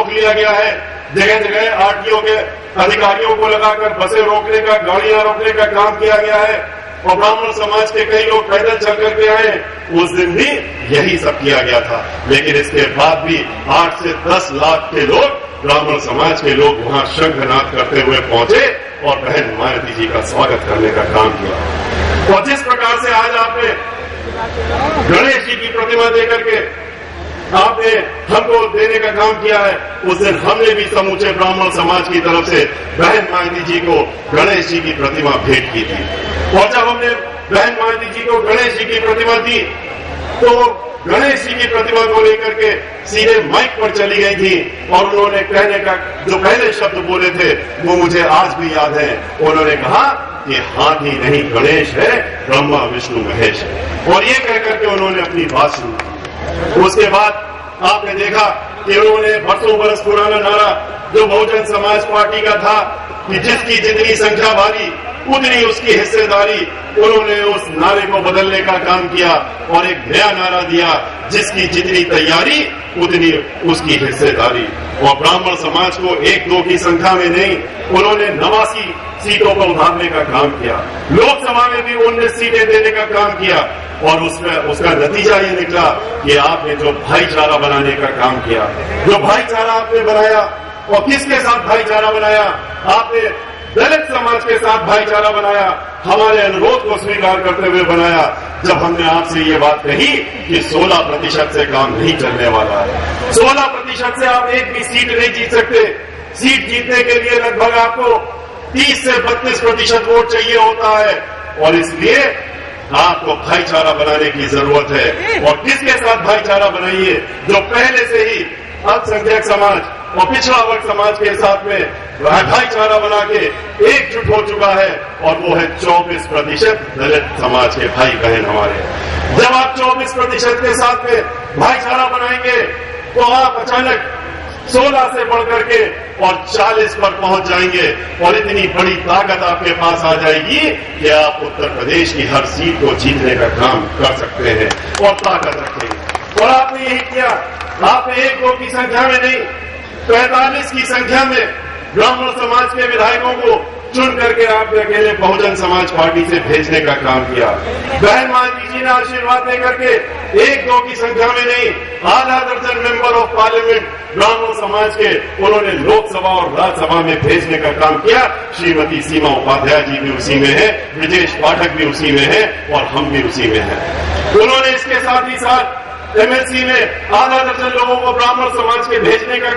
रोक लिया गया है। जगह जगह आरटीओ के अधिकारियों को लगाकर बसें रोकने का, गाड़ियां रोकने का काम किया गया है और ब्राह्मण समाज के कई लोग पैदल चल करके आए। उस दिन भी यही सब किया गया था, लेकिन इसके बाद भी 8 से 10 लाख के लोग, ब्राह्मण समाज के लोग वहां शंखनाद करते हुए पहुंचे और बहन मायावती जी का स्वागत करने का काम किया। और जिस प्रकार से आज आपने गणेश जी की प्रतिमा देकर के आपने हमको देने का काम किया है, उस दिन हमने भी समूचे ब्राह्मण समाज की तरफ से बहन मायावती जी को गणेश जी की प्रतिमा भेंट की थी। और जब हमने बहन मायावती जी को गणेश जी की प्रतिमा दी तो गणेश जी की प्रतिमा को लेकर के सीधे माइक पर चली गई थी और उन्होंने कहने का जो पहले शब्द बोले थे वो मुझे आज भी याद है। उन्होंने कहा कि हाथी नहीं गणेश है, ब्रह्मा विष्णु महेश है, और ये कहकर के उन्होंने अपनी बात शुरू की। उसके बाद आपने देखा कि उन्होंने बरसों बरस पुराना नारा जो बहुजन समाज पार्टी का था कि जिसकी जितनी संख्या भारी उतनी उसकी हिस्सेदारी, उन्होंने उस नारे को बदलने का काम किया और एक नया नारा दिया, जिसकी जितनी तैयारी उतनी उसकी हिस्सेदारी। और ब्राह्मण समाज को 1-2 की संख्या में नहीं, उन्होंने 89 सीटों को उठाने का काम किया। लोकसभा में भी 19 सीटें देने का काम किया और उसका नतीजा ये निकला कि आपने जो भाईचारा बनाने का काम किया, जो भाईचारा आपने बनाया, और किसके साथ भाईचारा बनाया? आपने दलित समाज के साथ भाईचारा बनाया, हमारे अनुरोध को स्वीकार करते हुए बनाया। जब हमने आपसे ये बात कही कि 16% से काम नहीं चलने वाला है, 16% से आप एक भी सीट नहीं जीत सकते। सीट जीतने के लिए लगभग आपको 30 से 32% वोट चाहिए होता है, और इसलिए आपको भाईचारा बनाने की जरूरत है। और किसके साथ भाईचारा बनाइए? जो पहले से ही अल्पसंख्यक समाज और पिछड़ा वर्ग समाज के साथ में भाईचारा बना के एकजुट हो चुका है, और वो है 24% दलित समाज के भाई बहन हमारे। जब आप 24% के साथ में भाईचारा बनाएंगे तो आप अचानक 16 से बढ़कर के और 40 पर पहुंच जाएंगे, और इतनी बड़ी ताकत आपके पास आ जाएगी कि आप उत्तर प्रदेश की हर सीट को जीतने का काम कर सकते हैं और ताकत रखेंगे। और आपने यही किया, आपने 1-2 की संख्या में नहीं, 45 की संख्या में ब्राह्मण समाज के विधायकों को चुन करके आपने अकेले बहुजन समाज पार्टी से भेजने का काम किया। बहन मायावती जी ने आशीर्वाद देकर के 1-2 की संख्या में नहीं, आधा दर्जन मेंबर ऑफ पार्लियामेंट ब्राह्मण समाज के उन्होंने लोकसभा और राज्यसभा में भेजने का काम किया। श्रीमती सीमा उपाध्याय जी भी उसी में है, ब्रजेश पाठक भी उसी में है, और हम भी उसी में हैं। उन्होंने इसके साथ ही साथ एमएलसी में आधा दर्जन लोगों को ब्राह्मण समाज के भेजने का